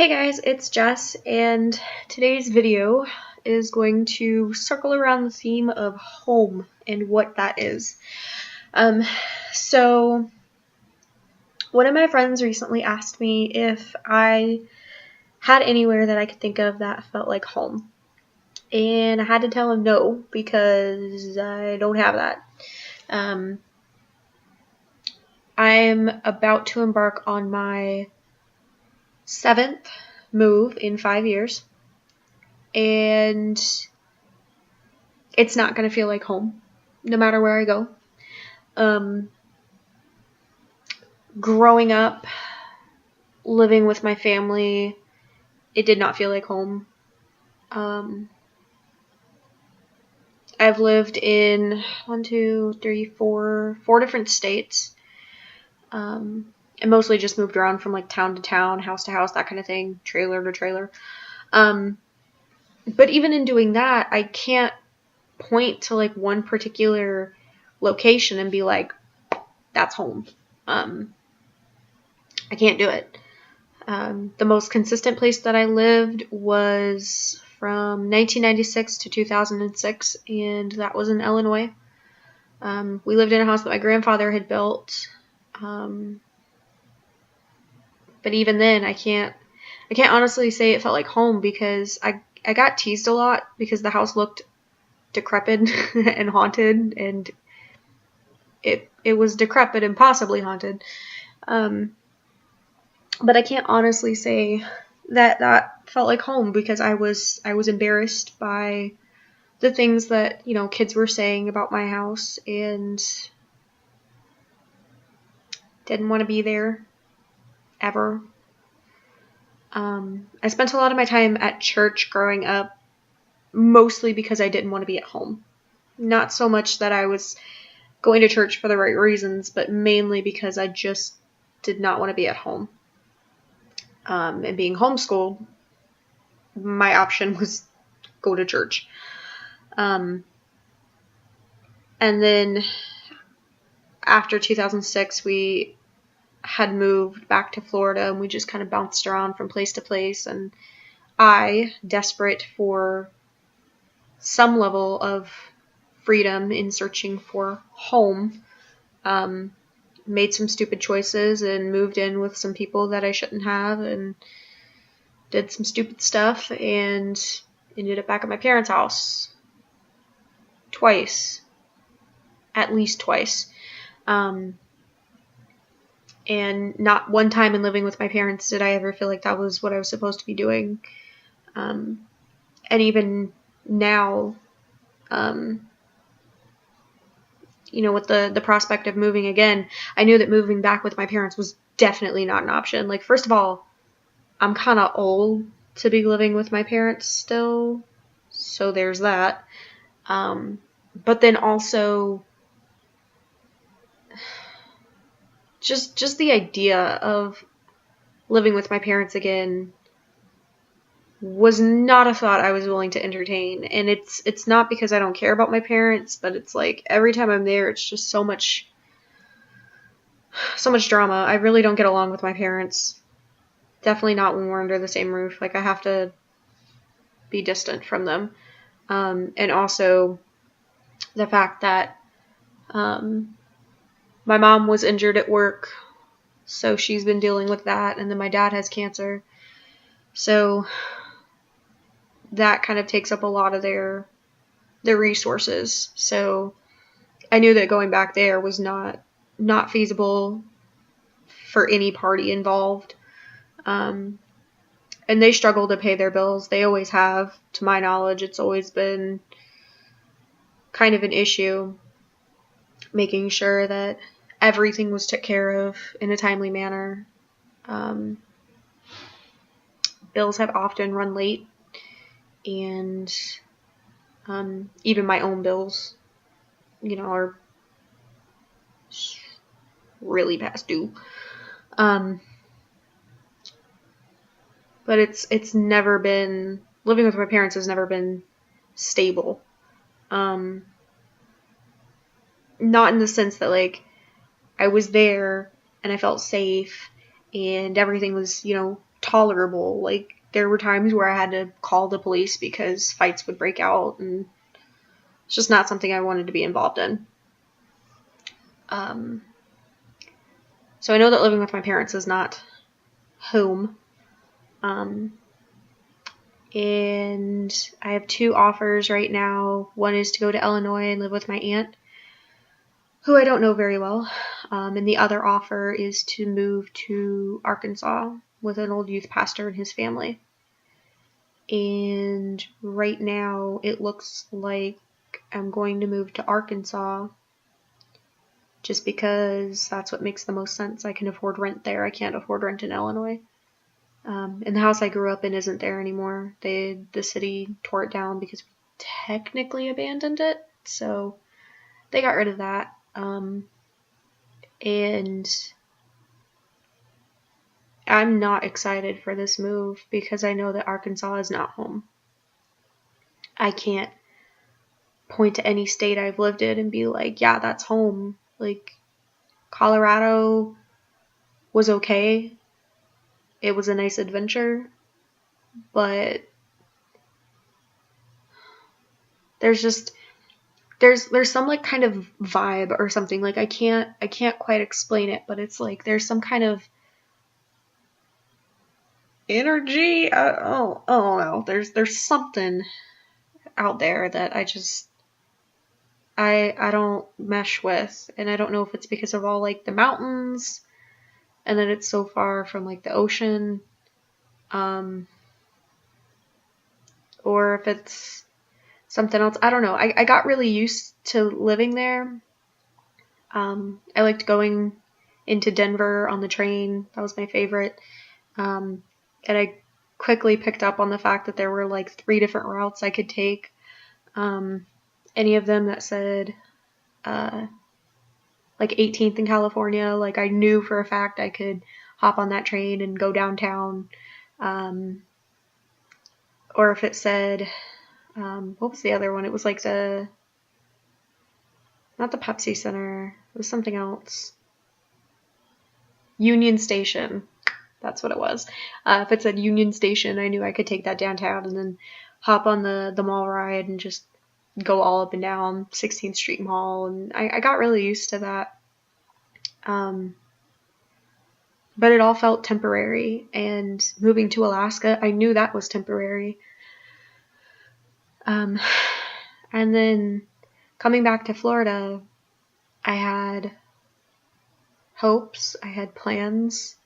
Hey guys, it's Jess, and today's video is going to circle around the theme of home and what that is. So one of my friends recently asked me if I had anywhere that I could think of that felt like home. And I had to tell him no, because I don't have that. I'm about to embark on my 7th move in 5 years. And it's not going to feel like home, no matter where I go. Growing up, living with my family, it did not feel like home. I've lived in 4 different states. I mostly just moved around from like town to town, house to house, that kind of thing, trailer to trailer. But even in doing that, I can't point to like one particular location and be like, that's home. I can't do it. The most consistent place that I lived was from 1996 to 2006, and that was in Illinois. We lived in a house that my grandfather had built. But even then, I can't honestly say it felt like home, because I got teased a lot because the house looked decrepit and haunted, and it was decrepit and possibly haunted. But I can't honestly say that felt like home, because I was embarrassed by the things that, kids were saying about my house, and didn't want to be there ever. I spent a lot of my time at church growing up, mostly because I didn't want to be at home. Not so much that I was going to church for the right reasons, but mainly because I just did not want to be at home. And being homeschooled, my option was go to church. And then after 2006, we had moved back to Florida, and we just kind of bounced around from place to place. And I, desperate for some level of freedom in searching for home, made some stupid choices and moved in with some people that I shouldn't have, and did some stupid stuff, and ended up back at my parents' house twice, at least twice. And not one time in living with my parents did I ever feel like that was what I was supposed to be doing. And even now, with the prospect of moving again, I knew that moving back with my parents was definitely not an option. Like, first of all, I'm kind of old to be living with my parents still, so there's that. But then also, just the idea of living with my parents again was not a thought I was willing to entertain. And it's not because I don't care about my parents, but it's like every time I'm there, it's just so much drama. I really don't get along with my parents. Definitely not when we're under the same roof. Like, I have to be distant from them. And also the fact that my mom was injured at work, so she's been dealing with that, and then my dad has cancer. So that kind of takes up a lot of their resources. So I knew that going back there was not feasible for any party involved. And they struggle to pay their bills. They always have. To my knowledge, it's always been kind of an issue making sure that everything was took care of in a timely manner. Bills have often run late, and even my own bills, are really past due. But it's never been, living with my parents has never been stable. Not in the sense that, like, I was there and I felt safe and everything was, tolerable. Like, there were times where I had to call the police because fights would break out, and it's just not something I wanted to be involved in. So I know that living with my parents is not home. And I have 2 offers right now. One is to go to Illinois and live with my aunt, who I don't know very well. And the other offer is to move to Arkansas with an old youth pastor and his family. And right now it looks like I'm going to move to Arkansas just because that's what makes the most sense. I can afford rent there. I can't afford rent in Illinois. And the house I grew up in isn't there anymore. The city tore it down because we technically abandoned it. So they got rid of that. And I'm not excited for this move because I know that Arkansas is not home. I can't point to any state I've lived in and be like, yeah, that's home. Like, Colorado was okay. It was a nice adventure, but there's some like kind of vibe or something. Like, I can't quite explain it, but it's like there's some kind of energy. I don't know. There's something out there that I don't mesh with, and I don't know if it's because of all like the mountains and that it's so far from like the ocean, or if it's something else. I don't know. I got really used to living there. I liked going into Denver on the train. That was my favorite. And I quickly picked up on the fact that there were like 3 different routes I could take. Any of them that said like 18th in California, like I knew for a fact I could hop on that train and go downtown. Or if it said, what was the other one? It was like not the Pepsi Center, it was something else. Union Station. That's what it was. If it said Union Station, I knew I could take that downtown and then hop on the mall ride and just go all up and down 16th Street Mall. And I got really used to that. But it all felt temporary. And moving to Alaska, I knew that was temporary. And then coming back to Florida, I had hopes, I had plans.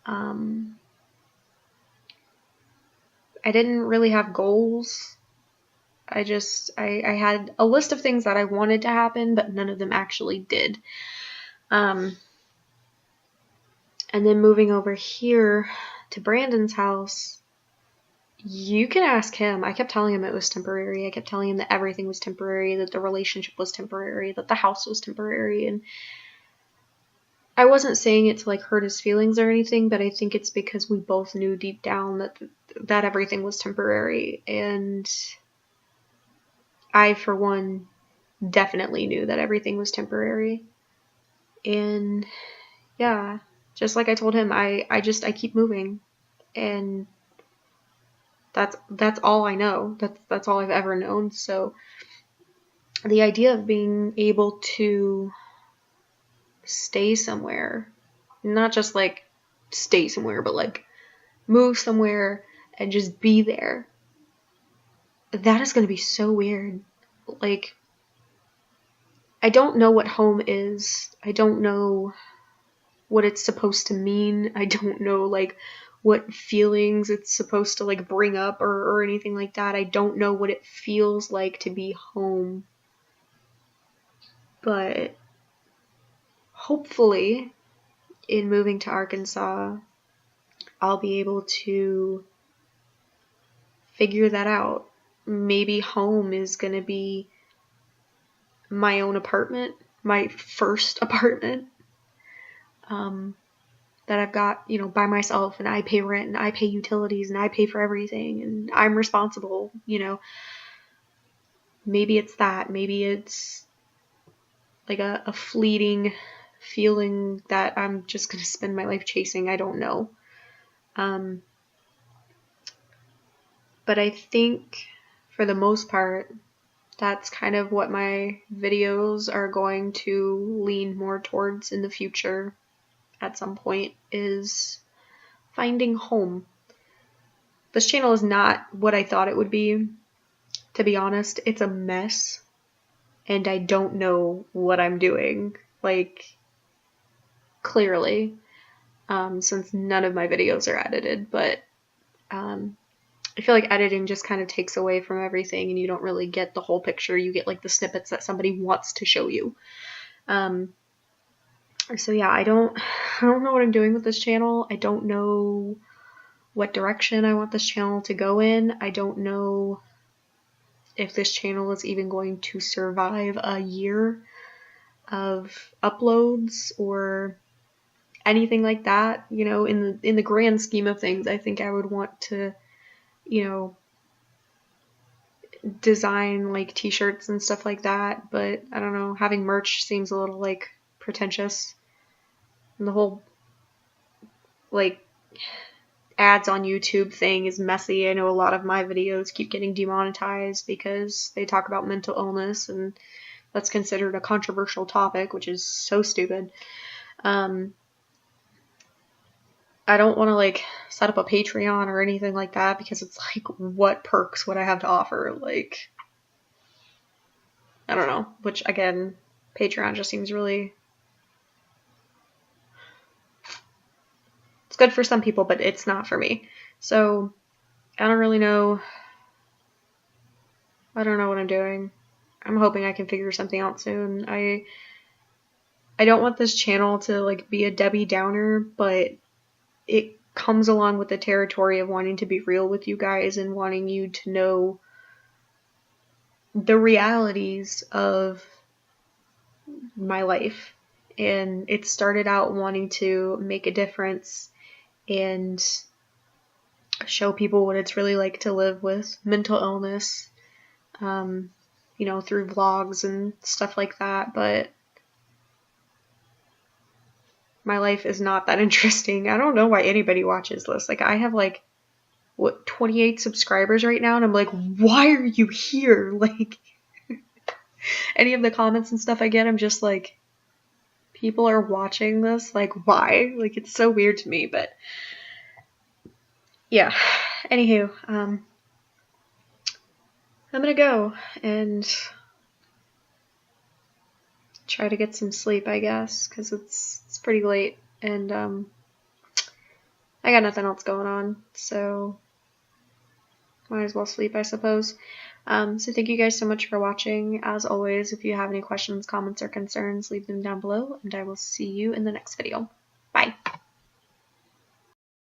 I didn't really have goals. I had a list of things that I wanted to happen, but none of them actually did. And then moving over here to Brandon's house, you can ask him. I kept telling him it was temporary. I kept telling him that everything was temporary, that the relationship was temporary, that the house was temporary. And I wasn't saying it to like hurt his feelings or anything, but I think it's because we both knew deep down that everything was temporary. And I, for one, definitely knew that everything was temporary. And yeah, just like I told him, I keep moving, and that's all I know. That's all I've ever known. So the idea of being able to stay somewhere, not just like stay somewhere, but like move somewhere and just be there, that is going to be so weird. Like, I don't know what home is. I don't know what it's supposed to mean. I don't know like what feelings it's supposed to like bring up or anything like that. I don't know what it feels like to be home. But hopefully in moving to Arkansas, I'll be able to figure that out. Maybe home is going to be my own apartment, my first apartment, that I've got, by myself, and I pay rent and I pay utilities and I pay for everything and I'm responsible, Maybe it's that. Maybe it's like a fleeting feeling that I'm just going to spend my life chasing. I don't know. But I think for the most part, that's kind of what my videos are going to lean more towards in the future at some point, is finding home. This channel is not what I thought it would be. To be honest, it's a mess, and I don't know what I'm doing, like, clearly, since none of my videos are edited, but I feel like editing just kind of takes away from everything, and you don't really get the whole picture. You get like the snippets that somebody wants to show you. So yeah, I don't know what I'm doing with this channel. I don't know what direction I want this channel to go in. I don't know if this channel is even going to survive a year of uploads or anything like that. You know, in the grand scheme of things, I think I would want to, you know, design like t-shirts and stuff like that, but I don't know, having merch seems a little like pretentious, and the whole like ads on YouTube thing is messy. I know a lot of my videos keep getting demonetized because they talk about mental illness, and that's considered a controversial topic, which is so stupid. I don't want to like set up a Patreon or anything like that, because it's like, what perks would I have to offer? Like, I don't know, which again, Patreon just seems really, it's good for some people, but it's not for me. So I don't really know. I don't know what I'm doing. I'm hoping I can figure something out soon. I don't want this channel to like be a Debbie Downer, but it comes along with the territory of wanting to be real with you guys and wanting you to know the realities of my life. And it started out wanting to make a difference and show people what it's really like to live with mental illness, you know, through vlogs and stuff like that, but my life is not that interesting. I don't know why anybody watches this. Like, I have like, what, 28 subscribers right now, and I'm like, why are you here? Like, any of the comments and stuff I get, I'm just like, people are watching this, like, why? Like, it's so weird to me, but yeah. Anywho, I'm gonna go and try to get some sleep, I guess, because it's pretty late, and I got nothing else going on, so might as well sleep, I suppose. So thank you guys so much for watching. As always, if you have any questions, comments, or concerns, leave them down below, and I will see you in the next video. Bye!